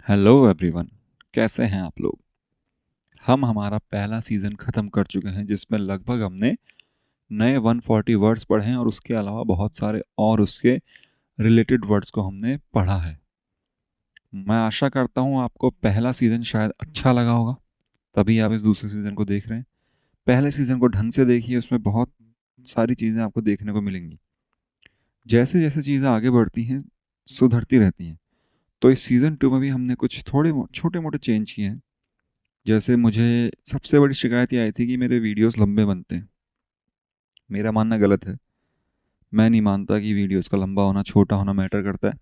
Hello everyone, कैसे हैं आप लोग। हम हमारा पहला सीज़न ख़त्म कर चुके हैं जिसमें लगभग हमने नए 140 वर्ड्स पढ़े हैं और उसके अलावा बहुत सारे और उसके रिलेटेड वर्ड्स को हमने पढ़ा है। मैं आशा करता हूँ आपको पहला सीज़न शायद अच्छा लगा होगा, तभी आप इस दूसरे सीज़न को देख रहे हैं। पहले सीज़न को ढंग से देखिए, उसमें बहुत सारी चीज़ें आपको देखने को मिलेंगी। जैसे जैसे चीज़ें आगे बढ़ती हैं सुधरती रहती हैं। तो इस सीज़न 2 में भी हमने कुछ थोड़े छोटे मोटे चेंज किए हैं। जैसे मुझे सबसे बड़ी शिकायत ये आई थी कि मेरे वीडियोस लंबे बनते हैं। मेरा मानना गलत है। मैं नहीं मानता कि वीडियोस का लंबा होना छोटा होना मैटर करता है।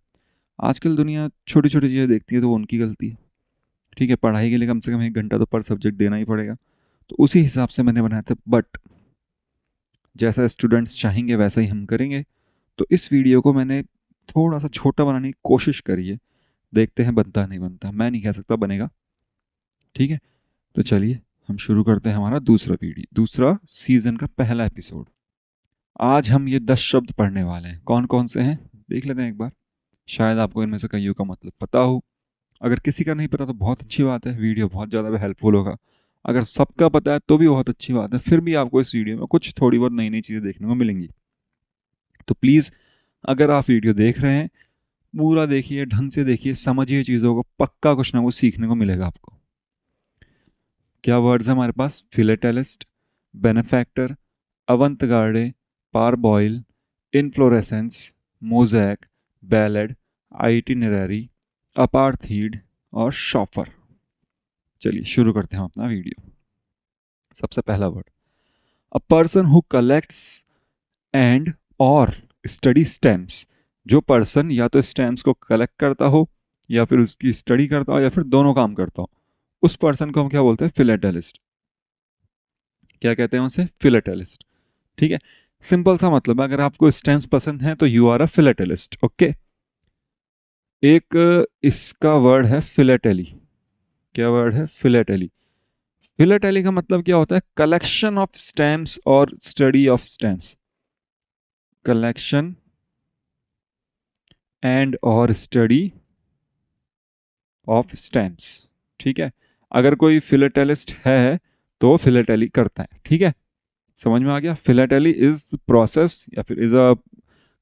आजकल दुनिया छोटी छोटी चीज़ें देखती है तो वो उनकी गलती है। ठीक है, पढ़ाई के लिए कम से कम 1 घंटा तो पर सब्जेक्ट देना ही पड़ेगा। तो उसी हिसाब से मैंने बनाया था, बट जैसा स्टूडेंट्स चाहेंगे वैसा ही हम करेंगे। तो इस वीडियो को मैंने थोड़ा सा छोटा बनाने की कोशिश करी है। देखते हैं बनता नहीं बनता, मैं नहीं कह सकता बनेगा। ठीक है, तो चलिए हम शुरू करते हैं हमारा दूसरा सीजन का पहला एपिसोड। आज हम ये 10 शब्द पढ़ने वाले हैं। कौन कौन से हैं देख लेते हैं एक बार। शायद आपको इनमें से कईयों का मतलब पता हो। अगर किसी का नहीं पता तो बहुत अच्छी बात है, वीडियो बहुत ज़्यादा हेल्पफुल होगा। अगर सबका पता है तो भी बहुत अच्छी बात है, फिर भी आपको इस वीडियो में कुछ थोड़ी बहुत नई नई चीज़ें देखने को मिलेंगी। तो प्लीज़, अगर आप वीडियो देख रहे हैं, पूरा देखिए, ढंग से देखिए, समझिए चीज़ों को, पक्का कुछ ना कुछ सीखने को मिलेगा आपको। क्या वर्ड्स है हमारे पास? फिलेटेलिस्ट, benefactor, अवंतगार्डे, पारबॉयल, inflorescence, mosaic, ballad, आइटिनररी, apartheid और शॉफर। चलिए शुरू करते हैं अपना वीडियो। सबसे पहला word, a person who collects and और स्टडी स्टैम्प्स। जो पर्सन या तो स्टैम्प्स को कलेक्ट करता हो या फिर उसकी स्टडी करता हो या फिर दोनों काम करता हो, उस पर्सन को हम क्या बोलते हैं? फिलेटेलिस्ट। क्या कहते हैं उसे? फिलेटेलिस्ट। ठीक है, सिंपल सा मतलब है, अगर आपको स्टैम्प्स पसंद है तो यू आर अ फिलेटेलिस्ट। ओके। एक इसका वर्ड है फिलेटेली। क्या वर्ड है? फिलेटेली। फिलेटेली का मतलब क्या होता है? कलेक्शन ऑफ स्टैम्प्स और study of stamps. Collection and और स्टडी ऑफ स्टैम्प्स। ठीक है, अगर कोई फिलेटेलिस्ट है तो फिलेटेली करता है। ठीक है, समझ में आ गया? फिलेटेली इज प्रोसेस या फिर इज अ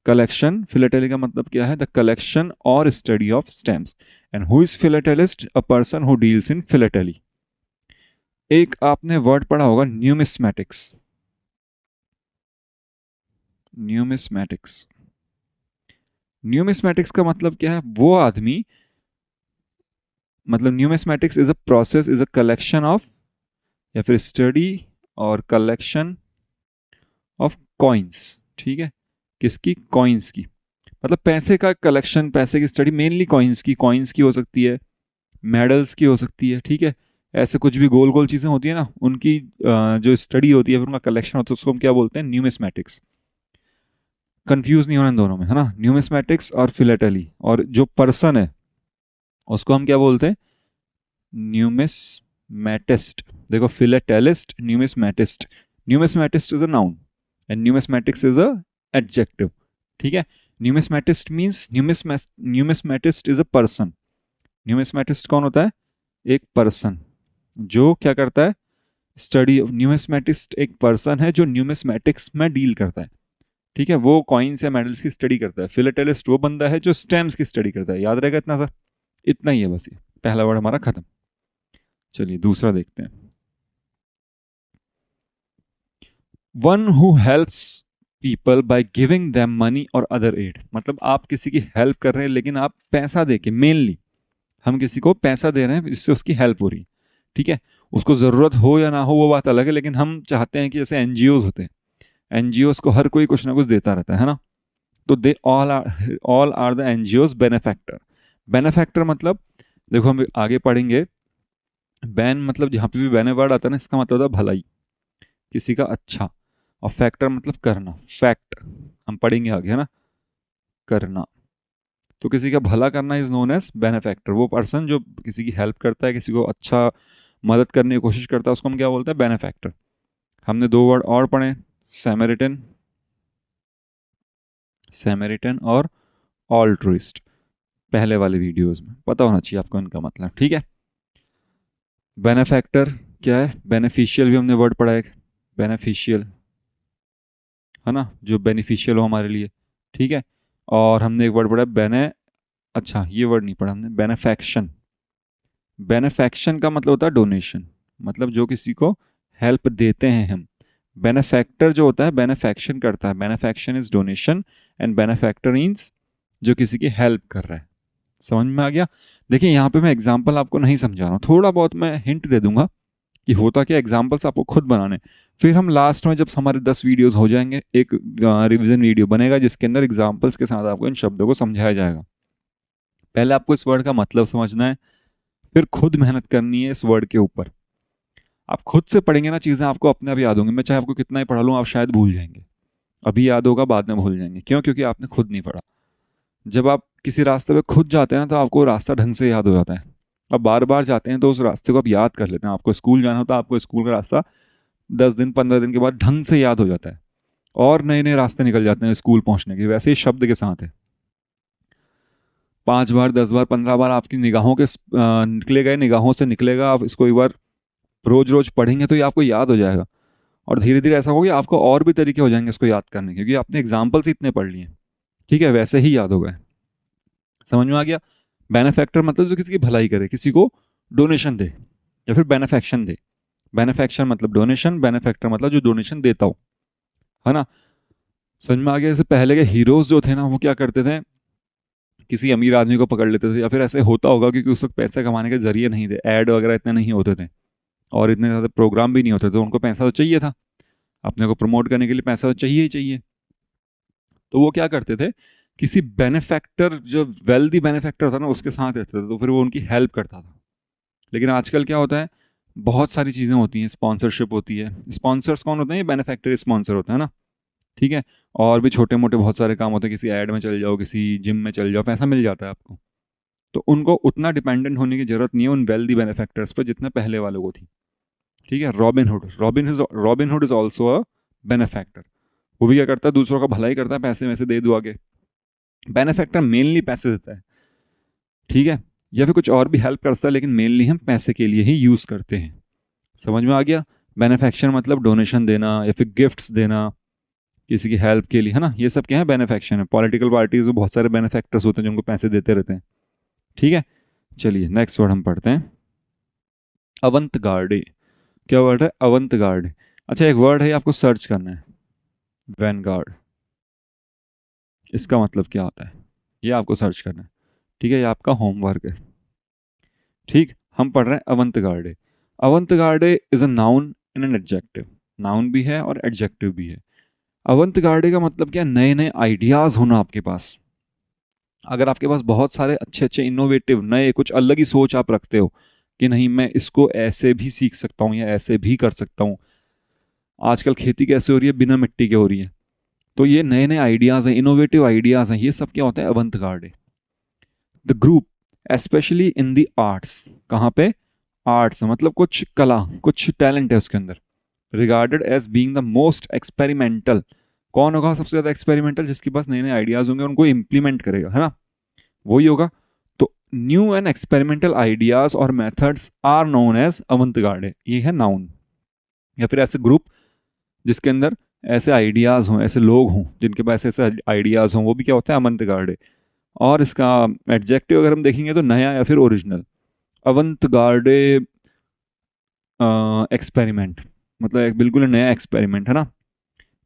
कलेक्शन। फिलेटेली का मतलब क्या है? द कलेक्शन और study of stamps. And who is philatelist? A person who deals in philately. एक आपने वर्ड पढ़ा होगा, न्यूमिस्मैटिक्स। न्यूमिस्मैटिक्स। न्यूमिस्मैटिक्स का मतलब क्या है? वो आदमी, मतलब numismatics is a process, is a collection of या फिर स्टडी और कलेक्शन ऑफ कॉइन्स। ठीक है, किसकी? कॉइन्स की। मतलब पैसे का कलेक्शन, पैसे की स्टडी, मेनली कॉइन्स की हो सकती है, मेडल्स की हो सकती है। ठीक है, ऐसे कुछ भी गोल गोल चीज़ें होती है ना, उनकी जो स्टडी होती है, फिर उनका कलेक्शन होता है, उसको हम क्या बोलते हैं? न्यूमिस्मैटिक्स। कंफ्यूज नहीं होना इन दोनों में, है ना? न्यूमिस्मैटिक्स और फिलेटली। और जो पर्सन है उसको हम क्या बोलते हैं? न्यूमिस्मैटिस्ट। देखो, philatelist, numismatist. Numismatist is a noun and numismatics is a adjective. ठीक है, numismatist means, numismatist is a person. Numismatist कौन होता है? एक पर्सन जो क्या करता है? स्टडी। न्यूमिस्मैटिस्ट एक पर्सन है जो न्यूमिस्मैटिक्स में डील करता है। ठीक है, वो कॉइन्स या मेडल्स की स्टडी करता है। फिलेटेलिस्ट वो बंदा है जो स्टैम्प्स की स्टडी करता है। याद रहेगा इतना सा? इतना ही है बस। ये पहला वर्ड हमारा खत्म। चलिए दूसरा देखते हैं। One who helps people by giving them money और अदर एड। मतलब आप किसी की हेल्प कर रहे हैं लेकिन आप पैसा दे के, मेनली हम किसी को पैसा दे रहे हैं जिससे उसकी हेल्प हो रही है। ठीक है, उसको ज़रूरत हो या ना हो वो बात अलग है, लेकिन हम चाहते हैं कि जैसे एनजीओ होते हैं, एनजीओ को हर कोई कुछ ना कुछ देता रहता है ना? तो they all are the NGOs benefactor. Benefactor मतलब, देखो हम आगे पढ़ेंगे, बैन मतलब जहाँ पे भी बैन वर्ड आता है ना, इसका मतलब होता है भलाई, किसी का अच्छा। और फैक्टर मतलब करना, फैक्ट हम पढ़ेंगे आगे, है ना? करना। तो किसी का भला करना इज नोन एज बेनेफैक्टर। वो पर्सन जो किसी की हेल्प करता है, किसी को अच्छा मदद करने की कोशिश करता है, उसको हम क्या बोलते हैं? बेनेफैक्टर। हमने दो वर्ड और पढ़े, सैमेरिटन, सैमेरिटन और ऑल्ट्रुइस्ट। पहले वाले वीडियोस में, पता होना चाहिए आपको इनका मतलब, ठीक है। बेनेफैक्टर क्या है, बेनिफिशियल भी हमने वर्ड पढ़ा है, बेनिफिशियल है ना, जो बेनिफिशियल हो हमारे लिए, ठीक है। और हमने एक वर्ड पढ़ा है अच्छा ये वर्ड नहीं पढ़ा हमने, बेनेफैक्शन। बेनेफैक्शन का मतलब होता है डोनेशन, मतलब जो किसी को हेल्प देते हैं हम। बेनेफैक्टर जो होता है बेनेफैक्शन करता है, बेनेफैक्शन is donation and benefactor means जो किसी की हेल्प कर रहा है। समझ में आ गया। देखिए यहाँ पे मैं एग्जाम्पल आपको नहीं समझा रहा हूँ, थोड़ा बहुत मैं हिंट दे दूंगा कि होता क्या, एग्जाम्पल्स आपको खुद बनाने। फिर हम लास्ट में जब हमारे 10 वीडियोस हो जाएंगे, एक रिवीजन वीडियो बनेगा जिसके अंदर एग्जाम्पल्स के साथ आपको इन शब्दों को समझाया जाएगा। पहले आपको इस वर्ड का मतलब समझना है, फिर खुद मेहनत करनी है इस वर्ड के ऊपर। आप खुद से पढ़ेंगे ना चीज़ें, आपको अपने आप याद होंगी। मैं चाहे आपको कितना ही पढ़ा लूँ, आप शायद भूल जाएंगे। अभी याद होगा, बाद में भूल जाएंगे। क्यों? क्योंकि आपने खुद नहीं पढ़ा। जब आप किसी रास्ते पे खुद जाते हैं तो आपको रास्ता ढंग से याद हो जाता है। अब बार बार जाते हैं तो उस रास्ते को आप याद कर लेते हैं। आपको स्कूल जाना होता है, आपको स्कूल का रास्ता 10 दिन 15 दिन के बाद ढंग से याद हो जाता है, और नए नए रास्ते निकल जाते हैं स्कूल पहुंचने के। वैसे ही शब्द के साथ है, 5 बार 10 बार 15 बार आपकी निगाहों के निकले गए, निगाहों से निकलेगा। आप इसको एक बार रोज रोज पढ़ेंगे तो ये आपको याद हो जाएगा, और धीरे धीरे ऐसा होगा आपको और भी तरीके हो जाएंगे इसको याद करने के, क्योंकि आपने एग्जाम्पल्स इतने पढ़ लिए, ठीक है, वैसे ही याद हो गए। समझ में आ गया। बेनेफैक्टर मतलब जो किसी की भलाई करे, किसी को डोनेशन दे, या फिर बेनेफैक्शन दे। बेनेफैक्शन मतलब डोनेशन, बेनेफैक्टर मतलब जो डोनेशन देता हो, है ना। समझ में आ गया। जैसे पहले के हीरोज जो थे ना, वो क्या करते थे, किसी अमीर आदमी को पकड़ लेते थे, या फिर ऐसे होता होगा क्योंकि उस वक्त पैसे कमाने के जरिए नहीं थे, ऐड वगैरह इतने नहीं होते थे, और इतने ज़्यादा प्रोग्राम भी नहीं होते थे। उनको पैसा तो चाहिए था, अपने को प्रमोट करने के लिए पैसा तो चाहिए ही चाहिए। तो वो क्या करते थे, किसी बेनिफैक्टर, जो वेल्दी बेनिफैक्टर था ना, उसके साथ रहते थे, तो फिर वो उनकी हेल्प करता था। लेकिन आजकल क्या होता है, बहुत सारी चीज़ें होती हैं, स्पॉन्सरशिप होती है। स्पॉन्सर्स कौन होते हैं? ये बेनिफैक्टर स्पॉन्सर होता है ना, ठीक है। और भी छोटे मोटे बहुत सारे काम होते हैं, किसी ऐड में चल जाओ, किसी जिम में चल जाओ, पैसा मिल जाता है आपको। तो उनको उतना डिपेंडेंट होने की जरूरत नहीं है उन वेल्दी बेनिफैक्टर्स पर जितना पहले वालों को थी, ठीक है। Robin hood is also a benefactor. वो भी क्या करता है, दूसरों का भलाई करता है, पैसे वैसे दे दो आगे। बेनिफैक्टर मेनली पैसे देता है, ठीक है, या फिर कुछ और भी हेल्प करता है, लेकिन मेनली हम पैसे के लिए ही यूज करते हैं। समझ में आ गया। बेनिफैक्शन मतलब डोनेशन देना या फिर गिफ्ट्स देना किसी की हेल्प के लिए, है ना। ये सब क्या है, बेनिफैक्शन है। पॉलिटिकल पार्टीज में बहुत सारे बेनिफैक्टर्स होते हैं जो उनको पैसे देते रहते हैं, ठीक है। चलिए नेक्स्ट वर्ड हम पढ़ते हैं, अवंतगार्डे। क्या वर्ड है? अवंतगार्ड। अच्छा, एक वर्ड है, आपको सर्च करना है, वैनगार्ड। इसका मतलब क्या होता है, ये आपको सर्च करना है, ठीक है। ये आपका होमवर्क है, ठीक। हम पढ़ रहे हैं avant garde. Avant garde is a noun in an adjective. Noun भी है और एडजेक्टिव भी है। अवंतगार्डे का मतलब क्या? नए नए आइडियाज होना आपके पास। अगर आपके पास बहुत सारे अच्छे अच्छे इनोवेटिव नए कुछ अलग ही सोच आप रखते हो कि नहीं मैं इसको ऐसे भी सीख सकता हूँ या ऐसे भी कर सकता हूँ, आजकल खेती कैसे हो रही है, बिना मिट्टी के हो रही है, तो ये नए नए आइडियाज हैं, इनोवेटिव आइडियाज हैं, ये सब क्या होता है? Avant garde. The group specially in the arts. कहाँ पे? आर्ट्स, मतलब कुछ कला, कुछ टैलेंट है उसके अंदर। Regarded as being the most experimental. कौन होगा सबसे ज्यादा एक्सपेरिमेंटल? जिसके पास नए नए आइडियाज होंगे, उनको इंप्लीमेंट करेगा, है ना, वही होगा। तो न्यू एंड एक्सपेरिमेंटल आइडियाज और मेथड्स आर नोन एज अवंतगार्डे। ये है नाउन। या फिर ऐसे ग्रुप जिसके अंदर ऐसे आइडियाज हों, ऐसे लोग हों जिनके पास ऐसे आइडियाज हों, वो भी क्या होता है? अवंतगार्डे। और इसका एडजेक्टिव अगर हम देखेंगे तो नया या फिर ओरिजिनल। अवंतगार्डे एक्सपेरिमेंट मतलब एक बिल्कुल नया एक्सपेरिमेंट, है ना,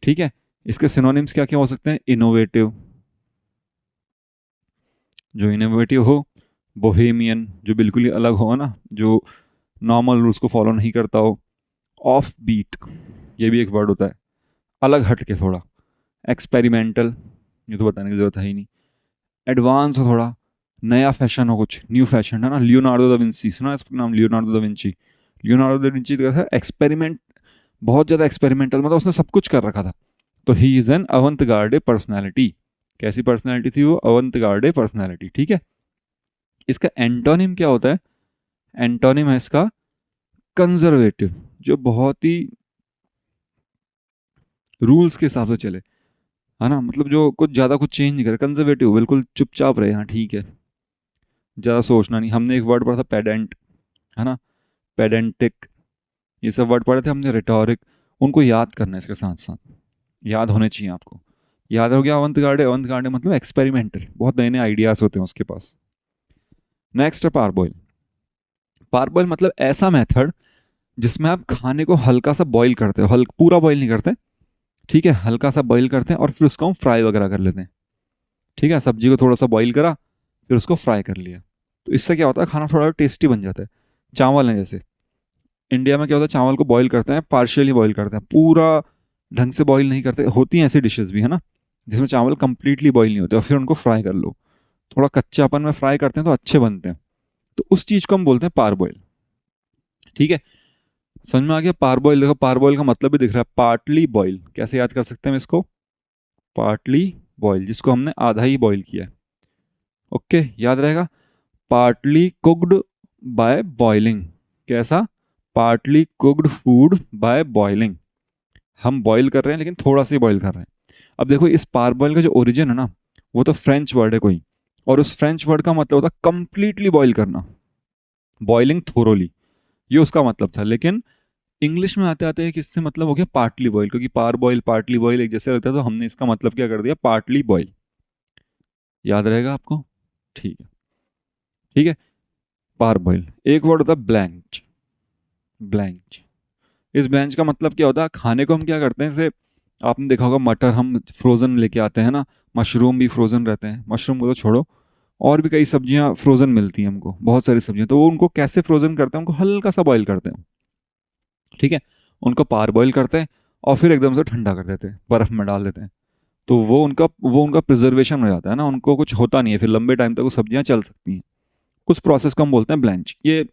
ठीक है। इसके सिनोनिम्स क्या क्या हो सकते हैं? इनोवेटिव, जो इनोवेटिव हो। बोहेमियन, जो बिल्कुल ही अलग हो ना, जो नॉर्मल रूल्स को फॉलो नहीं करता हो। ऑफ बीट, ये भी एक वर्ड होता है, अलग हट के थोड़ा। एक्सपेरिमेंटल, ये तो बताने की जरूरत है ही नहीं। एडवांस हो थोड़ा, नया फैशन हो, कुछ न्यू फैशन, है ना। लियोनार्डो दा विंची, सुना है इसका नाम? Leonardo da Vinci. Leonardo da Vinci का था एक्सपेरिमेंट, बहुत ज़्यादा एक्सपेरिमेंटल, मतलब उसने सब कुछ कर रखा था। तो ही इज़ एन अवंतगार्डे पर्सनैलिटी। कैसी पर्सनैलिटी थी वो? अवंतगार्डे पर्सनैलिटी, ठीक है। इसका एंटोनिम क्या होता है? एंटोनिम है इसका कंजर्वेटिव, जो बहुत ही रूल्स के हिसाब से चले, है ना, मतलब जो कुछ ज़्यादा कुछ चेंज नहीं करे। कंजर्वेटिव बिल्कुल चुपचाप रहे, हाँ ठीक है, ज़्यादा सोचना नहीं। हमने एक वर्ड पढ़ा था पेडेंट, है ना, पेडेंटिक, ये सब वर्ड पढ़े थे हमने, रिटोरिक, उनको याद करना है इसके साथ साथ, याद होने चाहिए आपको। याद हो गया अवंत गार्डे मतलब एक्सपेरिमेंटल, बहुत नए नए आइडियाज़ होते हैं उसके पास। नेक्स्ट है पारबॉइल। पारबॉइल मतलब ऐसा मेथड जिसमें आप खाने को हल्का सा बॉईल करते हो, पूरा बॉईल नहीं करते, ठीक है, हल्का सा बॉईल करते हैं और फिर उसको हम फ्राई वगैरह कर लेते हैं। ठीक है, सब्जी को थोड़ा सा बॉईल करा, फिर उसको फ्राई कर लिया, तो इससे क्या होता है, खाना थोड़ा टेस्टी बन जाता है। चावल है जैसे, इंडिया में क्या होता है, चावल को बॉईल करते हैं, पार्शियली बॉईल करते हैं, पूरा ढंग से बॉईल नहीं करते, होती हैं ऐसी डिशेस भी, है ना, जिसमें चावल कंप्लीटली बॉईल नहीं होते और फिर उनको फ्राई कर लो, थोड़ा कच्चापन में फ्राई करते हैं तो अच्छे बनते हैं, तो उस चीज़ को हम बोलते हैं पारबॉइल। ठीक है, समझ में आ गया पारबॉइल? देखो पारबॉइल का मतलब भी दिख रहा है, पार्टली बॉईल, कैसे याद कर सकते हैं इसको, पार्टली बॉईल, जिसको हमने आधा ही बॉईल किया है। ओके, याद रहेगा। पार्टली कुक्ड बाय बॉइलिंग, कैसा, partly cooked food by boiling, हम बॉईल कर रहे हैं लेकिन थोड़ा सा ही बॉईल कर रहे हैं। अब देखो इस पारबॉइल का जो ओरिजिन है ना, वो तो फ्रेंच वर्ड है कोई, और उस फ्रेंच वर्ड का मतलब होता है कंप्लीटली बॉईल करना, बॉइलिंग थोरोली, ये उसका मतलब था। लेकिन इंग्लिश में आते आते किससे मतलब हो गया पार्टली बॉईल, क्योंकि पार बॉईल पार्टली बॉईल एक जैसे लगता है, तो हमने इसका मतलब क्या कर दिया, पार्टली बॉईल। याद रहेगा आपको? ठीक है, ठीक है। पार बॉईल, एक वर्ड होता है ब्लैंच, ब्लैंच, इस ब्लैंच का मतलब क्या होता है, खाने को हम क्या करते हैं, जैसे आपने देखा होगा मटर हम फ्रोजन लेके आते हैं ना, मशरूम भी फ्रोजन रहते हैं, मशरूम को तो छोड़ो, और भी कई सब्जियां फ्रोजन मिलती हैं हमको, बहुत सारी सब्जियां, तो वो उनको कैसे फ्रोजन करते हैं, उनको हल्का सा बॉईल करते हैं, ठीक है, उनको पार बॉईल करते हैं और फिर एकदम से ठंडा कर देते हैं, बर्फ में डाल देते हैं, तो वो उनका प्रिजर्वेशन हो जाता है ना, उनको कुछ होता नहीं है, फिर लंबे टाइम तक वो सब्जियां चल सकती हैं। उस प्रोसेस को हम बोलते हैं ब्लैंच। ये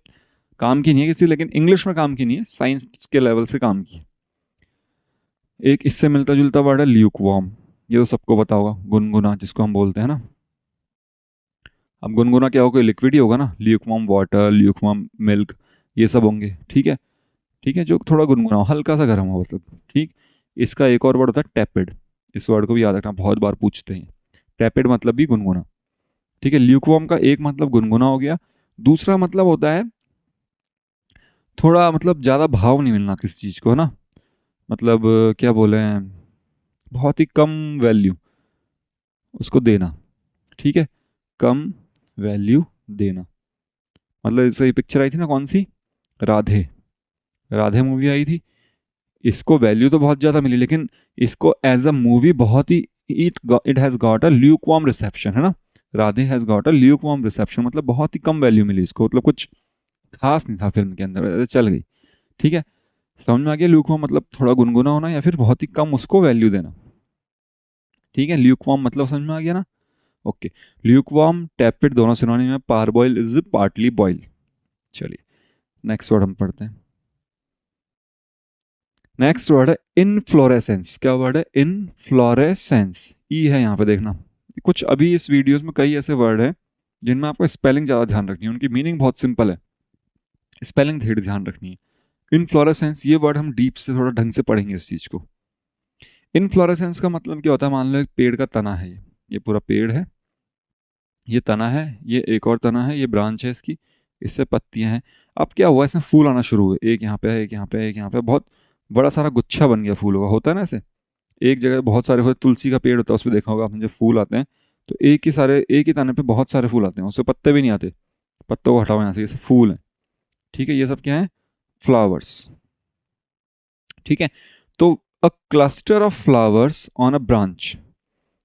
काम की नहीं है किसी, लेकिन इंग्लिश में काम की नहीं है, साइंस के लेवल से काम की। एक इससे मिलता जुलता वर्ड है ल्यूक वार्म, ये तो सबको पता होगा, गुनगुना जिसको हम बोलते हैं ना। अब गुनगुना क्या होगा, लिक्विड ही होगा ना, Luke warm water, Luke warm milk, ये सब होंगे, ठीक है, ठीक है, जो थोड़ा गुनगुना हो, हल्का सा गर्म हो मतलब, ठीक। इसका एक और वर्ड होता है टैपिड, इस वर्ड को भी याद रखना, बहुत बार पूछते हैं, टैपिड मतलब भी गुनगुना, ठीक है। ल्यूकवार्म का एक मतलब गुनगुना हो गया, दूसरा मतलब होता है थोड़ा मतलब ज़्यादा भाव नहीं मिलना किसी चीज़ को, है ना, मतलब क्या बोले हैं, बहुत ही कम वैल्यू उसको देना, ठीक है, कम वैल्यू देना, मतलब जैसे ये पिक्चर आई थी ना, कौन सी, राधे, राधे मूवी आई थी, इसको वैल्यू तो बहुत ज़्यादा मिली, लेकिन इसको एज अ मूवी बहुत ही, it has got a lukewarm reception, है ना, Radhe has got a lukewarm reception, मतलब बहुत ही कम वैल्यू मिली इसको, मतलब कुछ खास नहीं था फिल्म के अंदर, ऐसे चल गई, ठीक है। समझ में आ गया, ल्यूकवार्म मतलब थोड़ा गुनगुना होना या फिर बहुत ही कम उसको वैल्यू देना, ठीक है, ल्यूकवार्म मतलब समझ में आ गया ना। ओके, ल्यूकवार्म टेपिड दोनों सिनोनिम है, पारबॉइल इज पार्टली बॉइल। चलिए नेक्स्ट वर्ड हम पढ़ते हैं। नेक्स्ट वर्ड है इनफ्लोरेसेंस, क्या वर्ड है, इनफ्लोरेसेंस, ई है यहाँ पे देखना। कुछ अभी इस वीडियोस में कई ऐसे वर्ड हैं जिनमें आपको स्पेलिंग ज़्यादा ध्यान रखनी है, उनकी मीनिंग बहुत सिंपल है, स्पेलिंग थोड़ी ध्यान रखनी है। इनफ्लोरेसेंस ये वर्ड हम डीप से थोड़ा ढंग से पढ़ेंगे इस चीज़ को। इनफ्लोरेसेंस का मतलब क्या होता है, मान लो एक पेड़ का तना है, ये पूरा पेड़ है, ये तना है, ये एक और तना है, ये ब्रांच है इसकी, इससे पत्तियां हैं। अब क्या हुआ, इसमें फूल आना शुरू हुए, एक यहाँ पे है, एक यहाँ पे है, एक यहाँ पे, बहुत बड़ा सारा गुच्छा बन गया फूलों का, होता है ना ऐसे, एक जगह बहुत सारे होते, तुलसी का पेड़ होता है उसमें देखा होगा आपने, जब फूल आते हैं तो एक ही तने पे बहुत सारे फूल आते हैं, उससे पत्ते भी नहीं आते, पत्तों को हटाओ यहाँ से, ये सब फूल हैं, ठीक है, ये सब क्या है, फ्लावर्स, ठीक है। तो a cluster of flowers on a branch,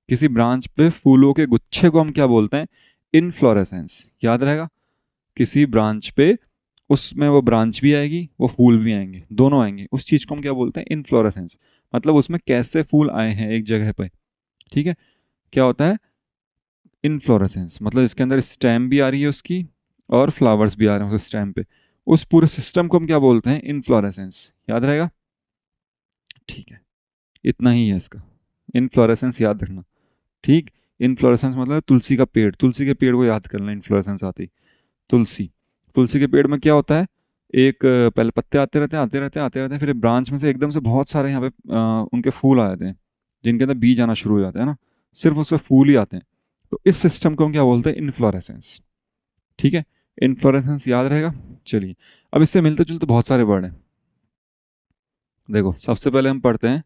किसी ब्रांच पे फूलों के गुच्छे को हम क्या बोलते हैं, इनफ्लोरेसेंस, याद रहेगा, किसी ब्रांच पे, उसमें वो ब्रांच भी आएगी, वो फूल भी आएंगे, दोनों आएंगे, उस चीज को हम क्या बोलते हैं, इनफ्लोरेसेंस, मतलब उसमें कैसे फूल आए हैं एक जगह पे, ठीक है, क्या होता है इनफ्लोरेसेंस, मतलब इसके अंदर स्टेम भी आ रही है उसकी और फ्लावर्स भी आ रहे हैं उस स्टेम पे, उस पूरे सिस्टम को हम क्या बोलते हैं, इनफ्लोरेसेंस, याद रहेगा, ठीक है, इतना ही है इसका, इनफ्लोरेसेंस याद रखना, ठीक। इनफ्लोरेसेंस मतलब तुलसी का पेड़, तुलसी के पेड़ को याद करना, इनफ्लोरेसेंस आती, तुलसी, तुलसी के पेड़ में क्या होता है, एक पहले पत्ते आते रहते हैं, आते रहते हैं, आते रहते हैं, फिर ब्रांच में से एकदम से बहुत सारे यहाँ पे उनके फूल आ जाते हैं, जिनके अंदर बीज आना शुरू हो जाते हैं ना, सिर्फ उस पर फूल ही आते हैं, तो इस सिस्टम को हम क्या बोलते हैं, इनफ्लोरेसेंस, ठीक है, इन्फ्लोरेसेंस याद रहेगा। चलिए, अब इससे मिलते जुलते बहुत सारे वर्ड हैं। देखो, सबसे पहले हम पढ़ते हैं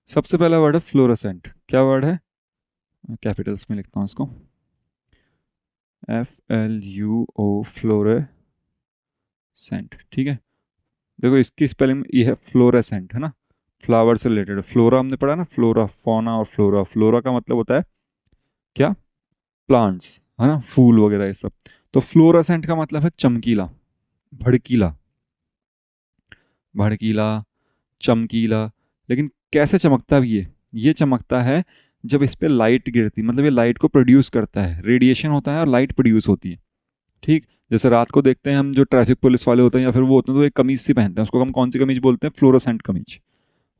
सबसे पहला वर्ड है फ्लोरोसेंट। क्या वर्ड है? कैपिटल्स में लिखता हूँ इसको, FLUO, फ्लोरेसेंट। ठीक है, देखो इसकी स्पेलिंग ये है फ्लोरेसेंट, है ना, फ्लावर से रिलेटेड। फ्लोरा हमने पढ़ा ना, फ्लोरा, फौना और फ्लोरा। फ्लोरा का मतलब होता है क्या? प्लांट्स, है ना, फूल वगैरह ये सब। तो फ्लोरेसेंट का मतलब है चमकीला, भड़कीला, भड़कीला, चमकीला। लेकिन कैसे चमकता भी ये चमकता है जब इस पे लाइट गिरती, मतलब ये लाइट को प्रोड्यूस करता है, रेडिएशन होता है और लाइट प्रोड्यूस होती है। ठीक, जैसे रात को देखते हैं हम, जो ट्रैफिक पुलिस वाले होते हैं या फिर वो होते हैं, तो एक कमीज सी पहनते हैं, उसको हम कौन सी कमीज बोलते हैं? फ्लोरोसेंट कमीज।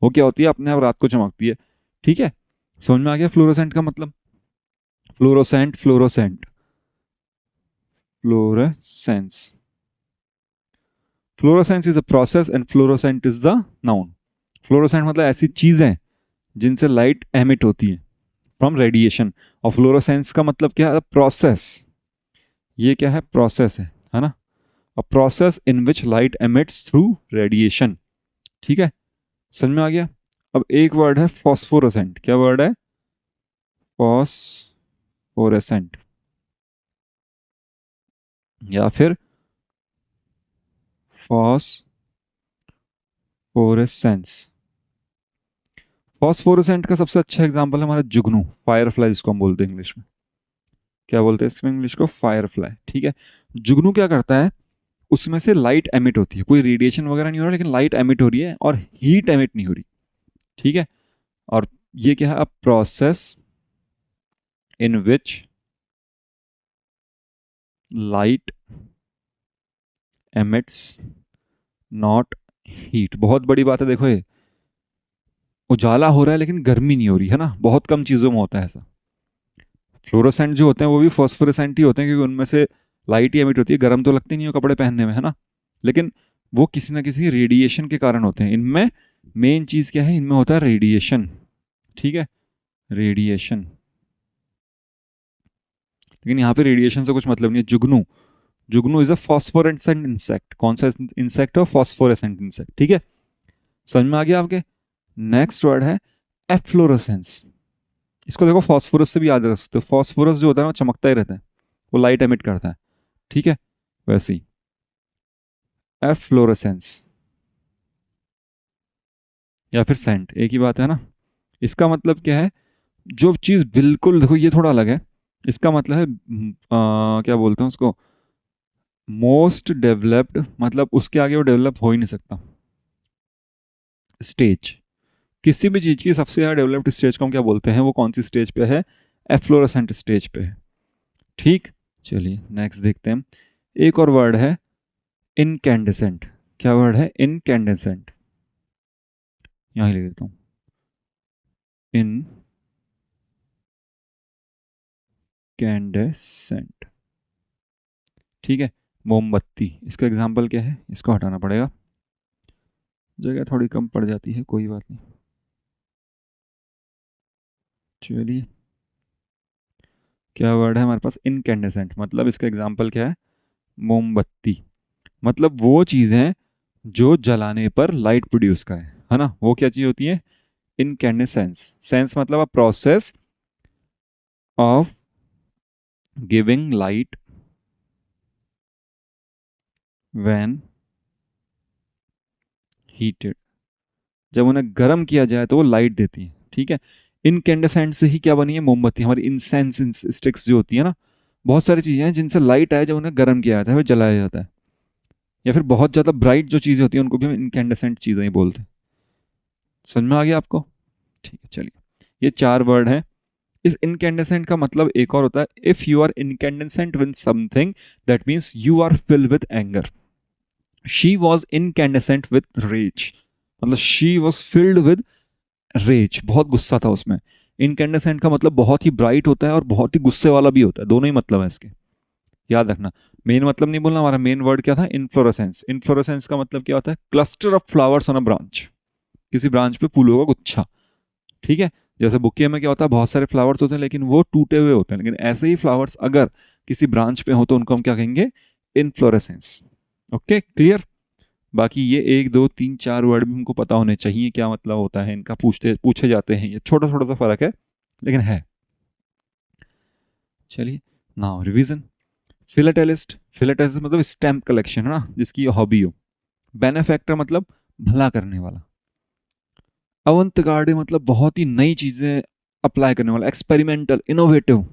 वो क्या होती है? अपने आप रात को चमकती है। ठीक है, समझ में आ गया फ्लोरोसेंट का मतलब? Fluorescent, fluorescent, fluorescence. Fluorescence is a process and fluorescent is the noun. Fluorescent मतलब ऐसी चीजें जिनसे लाइट एमिट होती है फ्रॉम रेडिएशन। और फ्लोरोसेंस का मतलब क्या है? प्रोसेस। ये क्या है? प्रोसेस है ना, a process in which light emits through radiation. ठीक है, समझ में आ गया। अब एक वर्ड है फॉस्फोरेसेंट। क्या वर्ड है? फॉस्फोरेसेंट या फिर फॉस्फोरेसेंस। फॉस्फोरेसेंट का सबसे अच्छा एग्जांपल है हमारा जुगनू, फायरफ्लाई जिसको हम बोलते हैं इंग्लिश में। क्या बोलते हैं इसमें इंग्लिश को? फायरफ्लाई। ठीक है, जुगनू क्या करता है? उसमें से लाइट एमिट होती है, कोई रेडिएशन वगैरह नहीं हो रहा, लेकिन लाइट एमिट हो रही है और हीट एमिट नहीं हो रही। ठीक है, और ये क्या है? A process in which light emits not heat. बहुत बड़ी बात है, देखो ये उजाला हो रहा है लेकिन गर्मी नहीं हो रही, है ना, बहुत कम चीजों में होता है ऐसा। फ्लोरोसेंट जो होते हैं वो भी फॉस्फोरेसेंट ही होते हैं, क्योंकि उनमें से लाइट ही एमिट होती है, गर्म तो लगती नहीं हो कपड़े पहनने में, है ना, लेकिन वो किसी ना किसी रेडिएशन के कारण होते हैं। इनमें मेन चीज क्या है? इनमें होता है रेडिएशन। ठीक है, रेडिएशन। लेकिन यहाँ पे रेडिएशन से कुछ मतलब नहीं है। जुगनू, जुगनू इज अ फॉस्फोरेसेंट इंसेक्ट। कौन सा इंसेक्ट है? Phosphorescent insect. ठीक है, समझ में आ गया आपके? नेक्स्ट वर्ड है एफ्लोरेसेंस। इसको देखो फॉस्फोरस से भी याद रख सकते हो। फॉस्फोरस जो होता है ना, चमकता ही रहता है, वो लाइट एमिट करता है। ठीक है, वैसे ही एफ्लोरेसेंस या फिर सेंट, एक ही बात है ना। इसका मतलब क्या है? जो चीज बिल्कुल, देखो ये थोड़ा अलग है। इसका मतलब है क्या बोलते हैं उसको? मोस्ट डेवलप्ड, मतलब उसके आगे वो डेवलप हो ही नहीं सकता स्टेज। किसी भी चीज की सबसे ज्यादा डेवलप्ड स्टेज को हम क्या बोलते हैं? वो कौन सी स्टेज पे है? एफ्लोरेसेंट स्टेज पे है। ठीक, चलिए नेक्स्ट देखते हैं। एक और वर्ड है इनकैंडेसेंट। क्या वर्ड है? इनकैंडेसेंट। यहां लिख देता हूं, इनकैंडेसेंट। ठीक है, मोमबत्ती। इसका एग्जाम्पल क्या है? इसको हटाना पड़ेगा, जगह थोड़ी कम पड़ जाती है, कोई बात नहीं। चलिए, क्या वर्ड है हमारे पास? इनकैंडेसेंट। मतलब इसका एग्जाम्पल क्या है? मोमबत्ती। मतलब वो चीजें जो जलाने पर लाइट प्रोड्यूस करें, है ना, वो क्या चीज होती है? इनकैंडेसेंस। सेंस मतलब अ process of giving light when heated. जब उन्हें गर्म किया जाए तो वो लाइट देती है। ठीक है, इनकैंडेसेंट से ही क्या बनी है? मोमबत्ती। हमारी इंसेंस स्टिक्स जो होती है ना, बहुत सारी चीजें हैं जिनसे लाइट आए, जब उन्हें गर्म किया जाता है, वह जलाया जाता है। या फिर बहुत ज्यादा ब्राइट जो चीजें होती हैं उनको भी हम इनकैंडेसेंट चीजें ही बोलते हैं। समझ में आ गया आपको? ठीक है, चलिए, ये चार वर्ड हैं। इस इनकैंडेसेंट का मतलब एक और होता है, if you are incandescent with something, that means you are filled with anger. She was incandescent with rage, मतलब she was filled with rage, बहुत गुस्सा था उसमें। इनकैंडेसेंट का मतलब बहुत ही ब्राइट होता है और बहुत ही गुस्से वाला भी होता है, दोनों ही मतलब है इसके, याद रखना। मेन मतलब नहीं बोलना, हमारा मेन वर्ड क्या था? इनफ्लोरेसेंस। इनफ्लोरेसेंस का मतलब क्या होता है? Cluster of flowers on a branch. किसी ब्रांच पे फूलों का गुच्छा, ठीक है। जैसे बुके में क्या होता है, बहुत सारे फ्लावर्स होते हैं लेकिन वो टूटे हुए होते हैं, लेकिन ऐसे ही फ्लावर्स अगर किसी ब्रांच पे हो तो उनको हम क्या कहेंगे, इनफ्लोरेसेंस। Okay, clear. बाकी ये 1 2 3 4 वर्ड भी हमको पता होने चाहिए क्या मतलब होता है इनका, पूछे जाते हैं, ये छोटा छोटा सा फर्क है लेकिन है। चलिए नाउ रिवीजन। फिलाटेलिस्ट, फिलाटेलिस्ट मतलब स्टैम्प कलेक्शन है ना, जिसकी हॉबी हो। बेनेफैक्टर मतलब भला करने वाला। अवंतगार्डे मतलब बहुत ही नई चीजें अप्लाई करने वाला, एक्सपेरिमेंटल, इनोवेटिव।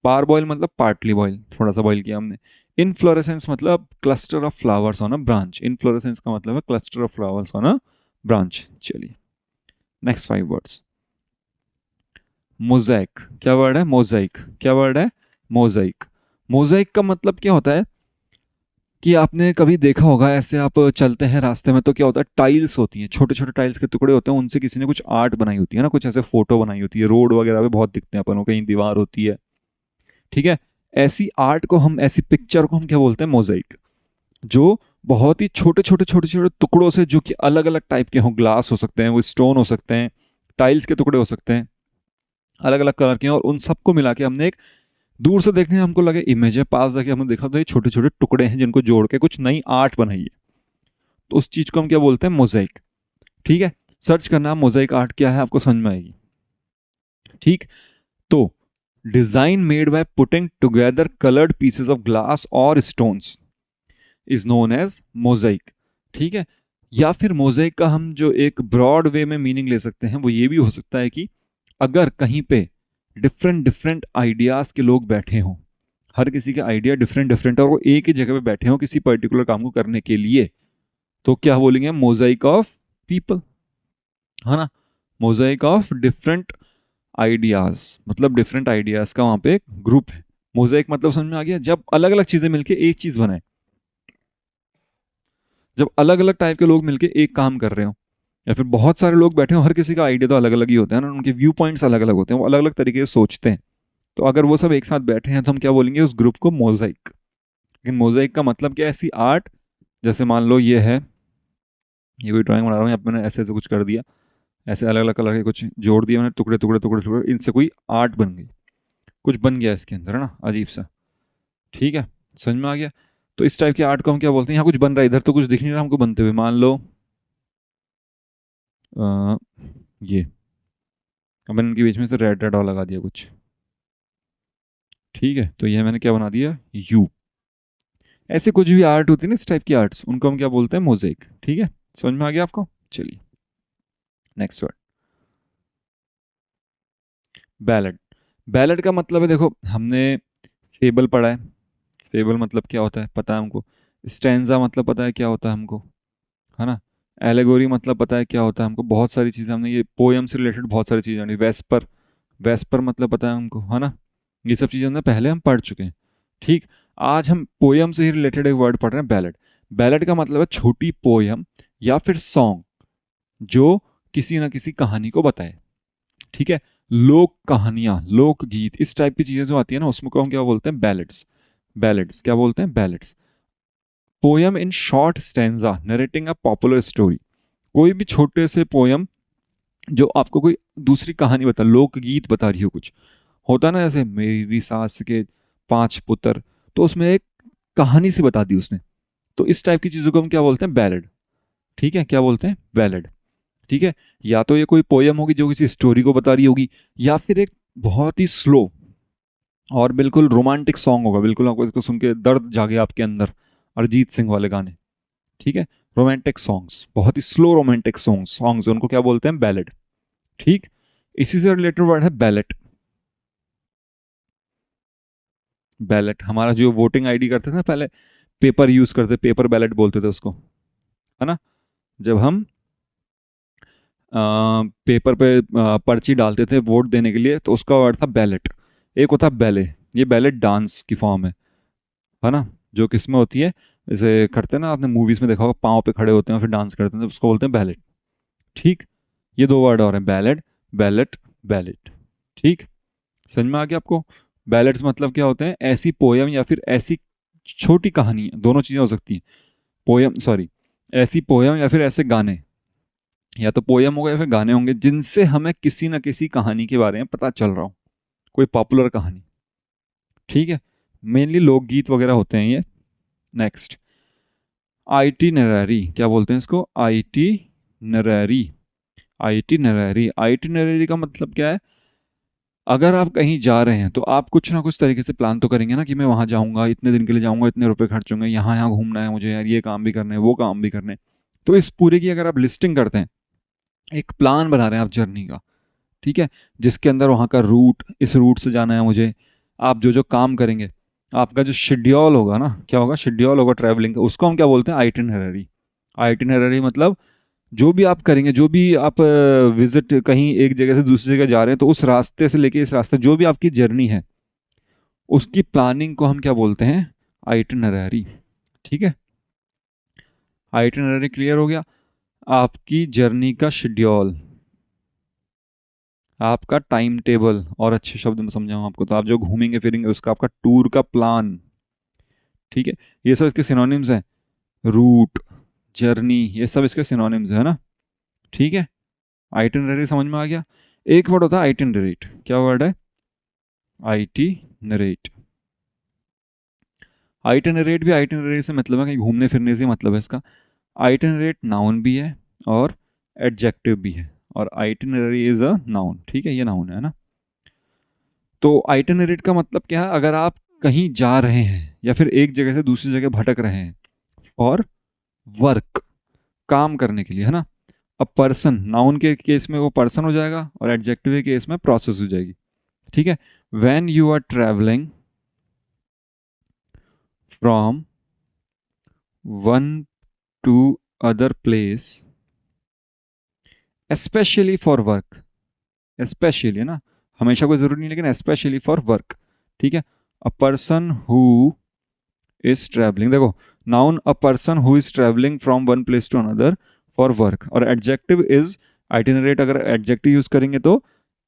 पार बॉयल मतलब पार्टली बॉयल, थोड़ा सा बॉयल किया हमने। इनफ्लोरेसेंस मतलब cluster of flowers on a branch, inflorescence का मतलब है cluster of flowers on a branch. चलिए नेक्स्ट 5 वर्ड्स। मोज़ेक, क्या वर्ड है, मोज़ेक, क्या वर्ड है, मोज़ेक। मोज़ेक का मतलब क्या होता है कि आपने कभी देखा होगा, ऐसे आप चलते हैं रास्ते में तो क्या होता है, टाइल्स होती हैं, छोटे छोटे टाइल्स के टुकड़े होते हैं, उनसे किसी ने कुछ आर्ट बनाई होती है ना, कुछ ऐसे फोटो बनाई होती है, रोड वगैरह पे बहुत दिखते हैं अपन को, कहीं दीवार होती है, ठीक है। ऐसी आर्ट को हम, ऐसी पिक्चर को हम क्या बोलते हैं, मोज़ेक। जो बहुत ही छोटे छोटे छोटे छोटे टुकड़ों से, जो कि अलग अलग टाइप के हों, ग्लास हो सकते हैं, वो स्टोन हो सकते हैं, टाइल्स के टुकड़े हो सकते हैं, अलग अलग कलर के हैं, और उन सबको मिला के हमने एक, दूर से देखने में हमको लगे इमेज है, पास जाके हमने देखा तो ये छोटे छोटे टुकड़े हैं जिनको जोड़ के कुछ नई आर्ट बनाई है, तो उस चीज को हम क्या बोलते हैं, मोज़ेक। ठीक है, सर्च करना मोज़ेक आर्ट क्या है, आपको समझ में आएगी। ठीक, तो design made by putting together coloured pieces of glass और stones is known as mosaic. ठीक है, या फिर मोज़ेक का हम जो एक ब्रॉड वे में मीनिंग ले सकते हैं वो ये भी हो सकता है कि अगर कहीं पे डिफरेंट डिफरेंट आइडियाज के लोग बैठे हों, हर किसी का आइडिया डिफरेंट डिफरेंट है, और वो एक ही जगह पे बैठे हों किसी पर्टिकुलर काम को करने के लिए, तो क्या बोलेंगे, मोज़ेक ऑफ पीपल, है ना। मोज़ेक ऑफ डिफरेंट आइडियाज, मतलब डिफरेंट आइडियाज का वहां पे एक ग्रुप है। मोज़ेक मतलब समझ में आ गया, जब अलग अलग चीजें मिलके एक चीज बनाए, जब अलग अलग टाइप के लोग मिलके एक काम कर रहे हो, या फिर बहुत सारे लोग बैठे हो, हर किसी का आइडिया तो अलग अलग ही होता है ना, उनके व्यू पॉइंट्स अलग अलग होते हैं, वो अलग अलग तरीके से सोचते हैं, तो अगर वो सब एक साथ बैठे हैं तो हम क्या बोलेंगे, उस ग्रुप को मोज़ेक। लेकिन मोज़ेक का मतलब क्या है, ऐसी आर्ट, जैसे मान लो ये है, ये कोई ड्राइंग बना रहा हूँ, यहाँ पे मैंने ऐसे ऐसे कुछ कर दिया, ऐसे अलग अलग कलर के कुछ जोड़ दिया मैंने, टुकड़े टुकड़े टुकड़े टुकड़े, इनसे कोई आर्ट बन गई, कुछ बन गया इसके अंदर, है ना, अजीब सा। ठीक है, समझ में आ गया। तो इस टाइप के आर्ट को हम क्या बोलते हैं, यहाँ कुछ बन रहा है, इधर तो कुछ दिख नहीं रहा हमको बनते हुए, मान लो ये, अब मैंने इनके बीच में से रेड रेड और लगा दिया कुछ, ठीक है, तो ये मैंने क्या बना दिया, यू। ऐसे कुछ भी आर्ट होती है ना, इस टाइप की आर्ट्स, उनको हम क्या बोलते हैं, मोज़ेक। ठीक है, समझ में आ गया आपको। चलिए नेक्स्ट वर्ड, बैलेड। बैलेड का मतलब है, देखो हमने फेबल पढ़ा है, फेबल मतलब क्या होता है पता है हमको, स्टैंजा मतलब पता है क्या होता है हमको, है ना। एलेगोरी मतलब पता है क्या होता है हमको, बहुत सारी चीज़ें हमने ये पोयम से रिलेटेड बहुत सारी चीज़ें जानी, वेस्पर, वेस्पर मतलब पता है हमको, है ना। ये सब चीज़ें हमने पहले हम पढ़ चुके हैं। ठीक, आज हम पोयम से ही रिलेटेड एक वर्ड पढ़ रहे हैं, बैलेड। बैलेड का मतलब है छोटी पोयम या फिर सॉन्ग जो किसी ना किसी कहानी को बताए। ठीक है, लोक कहानियां, लोकगीत, इस टाइप की चीजें जो आती है ना, उसमें को हम क्या बोलते हैं, बैलेड्स। बैलेड्स क्या बोलते हैं, ballads. Poem in short stanza narrating a popular story, कोई भी छोटे से पोयम जो आपको कोई दूसरी कहानी बता, लोकगीत बता रही हो, कुछ होता ना, जैसे मेरी सास के 5 पुत्र, तो उसमें एक कहानी से बता दी उसने, तो इस टाइप की चीजों को हम क्या बोलते हैं, बैलेड। ठीक है, क्या बोलते हैं, बैलेड। ठीक है, या तो ये कोई पोयम होगी जो किसी स्टोरी को बता रही होगी, या फिर एक बहुत ही स्लो और बिल्कुल रोमांटिक सॉन्ग होगा, बिल्कुल आपको इसको सुन के दर्द जागे आपके अंदर, अरिजीत सिंह वाले गाने। ठीक है, रोमांटिक सॉन्ग्स, बहुत ही स्लो रोमांटिक सॉन्ग्स उनको क्या बोलते हैं, बैलेड। ठीक, इसी से रिलेटेड वर्ड है बैलेट। बैलेट हमारा जो वोटिंग आईडी करते थे ना पहले, पेपर यूज करते, पेपर बैलेट बोलते थे उसको, है ना। जब हम पेपर पे पर्ची डालते थे वोट देने के लिए, तो उसका वर्ड था बैलेट। एक होता बैले, ये बैलेट डांस की फॉर्म है ना, जो किसमें होती है, जैसे करते हैं ना, आपने मूवीज में देखा होगा, पाँव पे खड़े होते हैं फिर डांस करते हैं, तो उसको बोलते हैं बैलेट। ठीक, ये 2 वर्ड और हैं, बैलेट, बैलेट, बैलेट। ठीक, समझ में आ गया आपको। बैलेट्स मतलब क्या होते हैं, ऐसी पोयम या फिर ऐसी छोटी कहानी, दोनों चीजें हो सकती हैं, पोयम सॉरी, ऐसी पोयम या फिर ऐसे गाने या तो पोयम होगा या फिर गाने होंगे जिनसे हमें किसी न किसी कहानी के बारे में पता चल रहा हो, कोई पॉपुलर कहानी। ठीक है, मेनली लोकगीत वगैरह होते हैं ये। नेक्स्ट, आइटिनरी, क्या बोलते हैं इसको? आइटिनरी। आइटिनरी का मतलब क्या है? अगर आप कहीं जा रहे हैं तो आप कुछ ना कुछ तरीके से प्लान तो करेंगे ना कि मैं वहाँ जाऊँगा, इतने दिन के लिए जाऊँगा, इतने रुपए खर्च होंगे, यहाँ यहाँ घूमना है मुझे यार, ये काम भी करने हैं, वो काम भी करने हैं। तो इस पूरे की अगर आप लिस्टिंग करते हैं, एक प्लान बना रहे हैं आप जर्नी का, ठीक है, जिसके अंदर वहाँ का रूट, इस रूट से जाना है मुझे, आप जो जो काम करेंगे, आपका जो शेड्यूल होगा ना, क्या होगा? शेड्यूल होगा ट्रैवलिंग का, उसको हम क्या बोलते हैं? आइटिनरी। आइटिनरी मतलब जो भी आप करेंगे, जो भी आप विजिट कहीं एक जगह से दूसरी जगह जा रहे हैं, तो उस रास्ते से लेके इस रास्ते, जो भी आपकी जर्नी है, उसकी प्लानिंग को हम क्या बोलते हैं? आइटिनरी। ठीक है, आइटिनरी क्लियर हो गया? आपकी जर्नी का शेड्यूल, आपका टाइम टेबल, और अच्छे शब्द में समझाऊं आपको तो आप जो घूमेंगे फिरेंगे उसका आपका टूर का प्लान। ठीक है, ये सब इसके सिनोनिम्स हैं, रूट, जर्नी, ये सब इसके सिनोनिम्स है ना। ठीक है, आइटिनरी समझ में आ गया? एक वर्ड होता है आइटिनरेट, क्या वर्ड है? आइटिनरेट। आइटिनरेट भी आइटिनरी से मतलब है कहीं घूमने फिरने से मतलब है इसका। आइटिनरेट नाउन भी है और एडजेक्टिव भी है, और आइटिनरी इज अ नाउन। ठीक है, ये नाउन है ना। तो आइटिनरेट का मतलब क्या है? अगर आप कहीं जा रहे हैं या फिर एक जगह से दूसरी जगह भटक रहे हैं और वर्क, काम करने के लिए, है ना। अब पर्सन, नाउन के केस में वो पर्सन हो जाएगा और एडजेक्टिव के केस में प्रोसेस हो जाएगी। ठीक है, when you are travelling from one to other place, specially for work, specially है ना, हमेशा कोई जरूरी नहीं लेकिन स्पेशली फॉर वर्क। ठीक है, a person who is travelling, देखो noun a person who is travelling from one place to another for work, और एडजेक्टिव इज आइटिनरेट। अगर एडजेक्टिव यूज करेंगे तो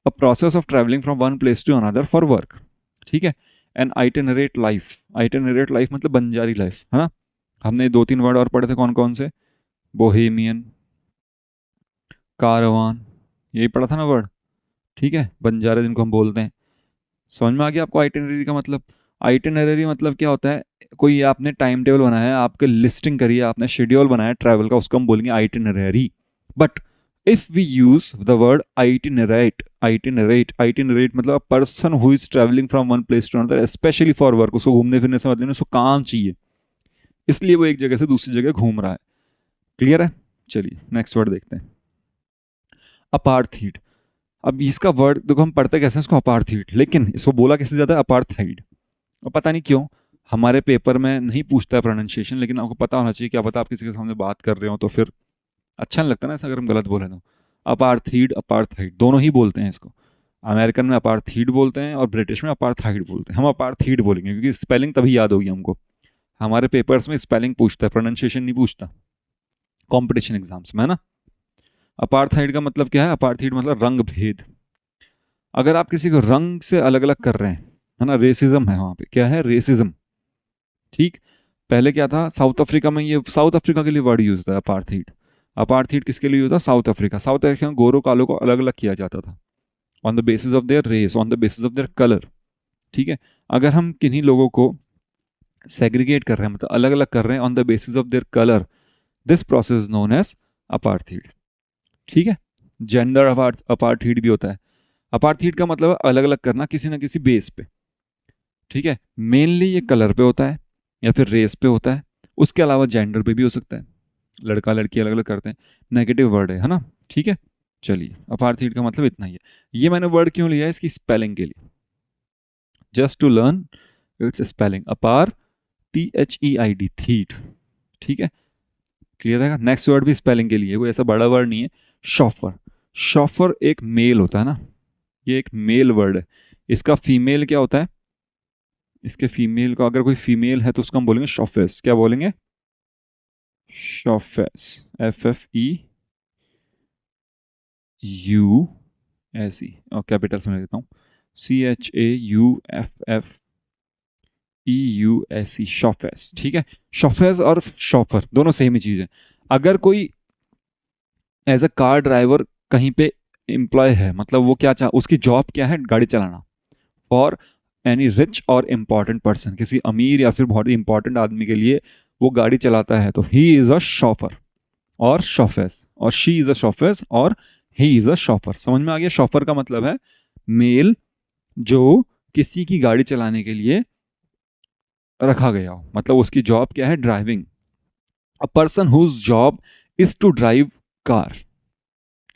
a process of travelling from one place to another for work. ठीक है, and itinerant life, itinerant life मतलब बंजारी life, है ना। हमने दो तीन वर्ड और पढ़े थे, कौन कौन से? बोहेमियन, कारवान, यही पढ़ा था ना वर्ड। ठीक है, बंजारे जिनको हम बोलते हैं। समझ में आ गया आपको आइटिनरी का मतलब? आइटिनरी मतलब क्या होता है? कोई आपने टाइम टेबल बनाया है, आपके लिस्टिंग करी है, आपने शेड्यूल बनाया ट्रैवल का, उसको हम बोलेंगे itinerary. But if we use the word itinerate, itinerate मतलब person who is travelling from one place to another specially for work, उसको घूमने फिरने से मतलब उसको काम चाहिए, इसलिए वो एक जगह से दूसरी जगह घूम रहा है। क्लियर है? चलिए नेक्स्ट वर्ड देखते हैं, अपार्थीड। अब इसका वर्ड देखो, हम पढ़ते कैसे हैं इसको? अपार्थीड, लेकिन इसको बोला कैसे जाता है? अपार्थाइड। और पता नहीं क्यों हमारे पेपर में नहीं पूछता है प्रोनाउंसिएशन, लेकिन आपको पता होना चाहिए। क्या पता आप किसी के सामने बात कर रहे हो तो फिर अच्छा नहीं लगता ना ऐसा, अगर हम गलत बोले तो। अपार्थीड, अपार्थाइड दोनों ही बोलते हैं इसको। अमेरिकन में अपार्थीड बोलते हैं और ब्रिटिश में अपार्थाइड बोलते हैं। हम अपार्थीड बोलेंगे क्योंकि स्पेलिंग तभी याद होगी हमको। हमारे पेपर्स में स्पेलिंग पूछता है, प्रोनाउंसिएशन नहीं पूछता कॉम्पिटिशन एग्जाम्स में, है ना। अपार्थाइड का मतलब क्या है? अपार्थाइड मतलब रंग भेद। अगर आप किसी को रंग से अलग अलग कर रहे हैं, है ना, रेसिज्म है वहां पे। क्या है? रेसिज्म। ठीक, पहले क्या था? साउथ अफ्रीका में, ये साउथ अफ्रीका के लिए वर्ड यूज होता है अपार्थाइड। अपार्थाइड किसके लिए होता है? South Africa. साउथ अफ्रीका में गोरों कालों को अलग अलग किया जाता था on the basis of their race, on the basis of their colour. ठीक है, अगर हम किन्हीं लोगों को सेग्रीगेट कर रहे हैं, मतलब अलग अलग कर रहे हैं on the basis of their colour, this process is known as apartheid. ठीक है, जेंडर अपार्थाइड भी होता है। अपार्थाइड का मतलब अलग अलग करना किसी ना किसी बेस पे। ठीक है, मेनली ये कलर पे होता है या फिर रेस पे होता है। उसके अलावा जेंडर पे भी हो सकता है, लड़का लड़की अलग अलग करते हैं। नेगेटिव वर्ड है ना। ठीक है, चलिए अपार्थाइड का मतलब इतना ही है। ये मैंने वर्ड क्यों लिया है? इसकी स्पेलिंग के लिए, just to learn its spelling. अपार, THEID, थीट। ठीक है, क्लियर है? नेक्स्ट वर्ड भी स्पेलिंग के लिए, कोई ऐसा बड़ा वर्ड नहीं है। शॉफर, शॉफर एक मेल होता है ना, ये एक मेल वर्ड है। इसका फीमेल क्या होता है? इसके फीमेल को, अगर कोई फीमेल है तो उसको हम बोलेंगे शॉफेस। क्या बोलेंगे? शॉफेस, FFEUSE, और कैपिटल से मैं देता हूँ, CHAUFFEUSE, शॉफेस। ठीक है, शॉफेस और शॉफर दोनों सेम ही चीज है। अगर कोई एज अ कार ड्राइवर कहीं पे एम्प्लॉय है, मतलब वो क्या उसकी जॉब क्या है, गाड़ी चलाना। फॉर एनी रिच और इम्पॉर्टेंट पर्सन, किसी अमीर या फिर बहुत ही इंपॉर्टेंट आदमी के लिए वो गाड़ी चलाता है, तो ही इज अ शॉफर और शॉफेस, और शी इज अ शॉफेस और ही इज अ शॉफर। समझ में आ गया? शॉफर का मतलब है मेल जो किसी की गाड़ी चलाने के लिए रखा गया हो, मतलब उसकी जॉब क्या है, driving. A person whose job is to drive car.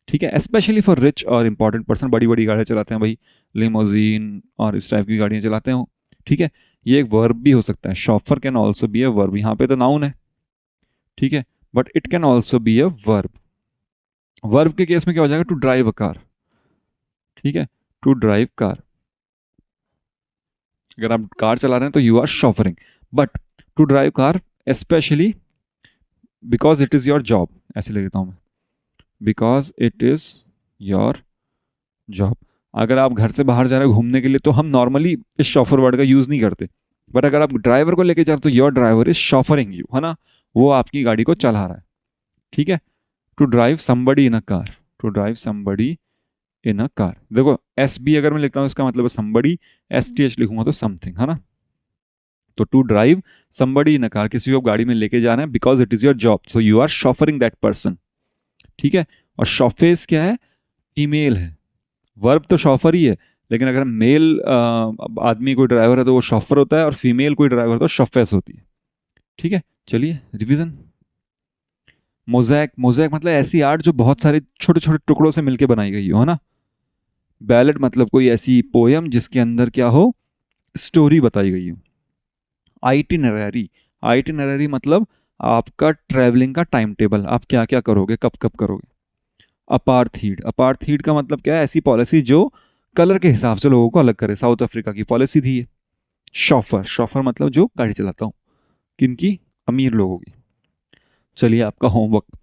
ठीक है, स्पेशली फॉर रिच और इंपॉर्टेंट पर्सन, बड़ी बड़ी गाड़ियां चलाते हैं भाई, लिमोजीन और इस टाइप की गाड़ियां चलाते हैं वो। ठीक है, ये एक वर्ब भी हो सकता है, chauffeur can also be a verb, यहाँ पे तो नाउन है। ठीक है, but it can also be a verb. Verb के केस में क्या हो जाएगा, टू ड्राइव अ कार। ठीक है, टू ड्राइव कार, अगर आप कार चला रहे हैं तो you are chauffeuring. But to drive car specially because it is your job, ऐसे लिख देता हूं मैं, because it is your job. अगर आप घर से बाहर जा रहे हो घूमने के लिए तो हम नॉर्मली इस शॉफर वर्ड का यूज नहीं करते, बट अगर आप ड्राइवर को लेके जा रहे हो तो योर ड्राइवर इज शॉफरिंग यू, है ना, वो आपकी गाड़ी को चला रहा है। ठीक है, to drive somebody in a car, to drive somebody in a car. देखो एस बी अगर मैं लिखता हूँ इसका मतलब है समबडी, एस टी एच लिखूंगा तो समथिंग, है ना। तो to drive somebody in a car, किसी को गाड़ी में लेके जाना है, because it is your job, so you are chauffeuring that person. ठीक है, और शॉफेस क्या है, फीमेल है। वर्ब तो शॉफर ही है, लेकिन अगर मेल आदमी कोई ड्राइवर है तो वो शॉफर होता है, और फीमेल कोई ड्राइवर तो शॉफेस होती है। ठीक है, चलिए रिवीजन। मोजैक, मोजैक मतलब ऐसी आर्ट जो बहुत सारे छोटे छोटे टुकड़ों से मिलकर बनाई गई हो, है ना। बैलेट मतलब कोई ऐसी पोयम जिसके अंदर क्या हो, स्टोरी बताई गई हो। आइटिनरी, आइटिनरी मतलब आपका ट्रैवलिंग का टाइम टेबल, आप क्या क्या करोगे, कब कब करोगे। अपार्थीड, अपार्थीड का मतलब क्या है, ऐसी पॉलिसी जो कलर के हिसाब से लोगों को अलग करे, साउथ अफ्रीका की पॉलिसी थी ये। शॉफर, शॉफर मतलब जो गाड़ी चलाता हूँ, किनकी, अमीर लोगों की। चलिए आपका होमवर्क,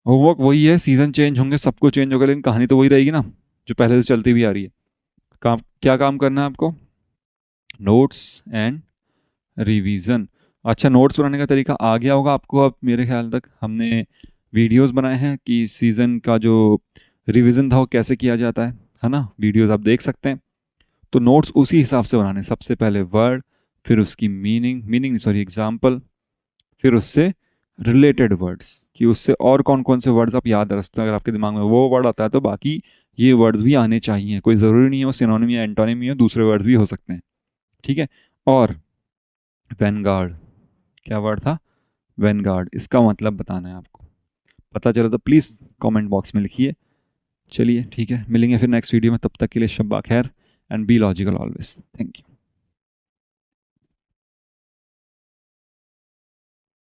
होमवर्क वही है, सीजन चेंज होंगे, सब कुछ चेंज होगा, लेकिन कहानी तो वही रहेगी ना जो पहले से चलती हुई आ रही है। काम क्या काम करना है आपको, नोट्स एंड रिवीजन। अच्छा, नोट्स बनाने का तरीका आ गया होगा आपको अब मेरे ख्याल तक, हमने वीडियोस बनाए हैं कि सीज़न का जो रिवीजन था वो कैसे किया जाता है ना, वीडियोस आप देख सकते हैं। तो नोट्स उसी हिसाब से बनाने, सबसे पहले वर्ड, फिर उसकी मीनिंग, मीनिंग सॉरी एग्जाम्पल, फिर उससे रिलेटेड वर्ड्स, कि उससे और कौन कौन से वर्ड्स आप याद रखते हैं, अगर आपके दिमाग में वो वर्ड आता है तो बाकी ये वर्ड्स भी आने चाहिए, कोई ज़रूरी नहीं है वो सिनोनिम या एंटोनिम या दूसरे वर्ड्स भी हो सकते हैं। ठीक है, और वैनगार्ड, क्या वर्ड था, वैनगार्ड, इसका मतलब बताना है आपको। पता चला तो प्लीज़ कमेंट बॉक्स में लिखिए। चलिए ठीक है, मिलेंगे फिर नेक्स्ट वीडियो में, तब तक के लिए शब्बा खैर and be logical always. Thank you.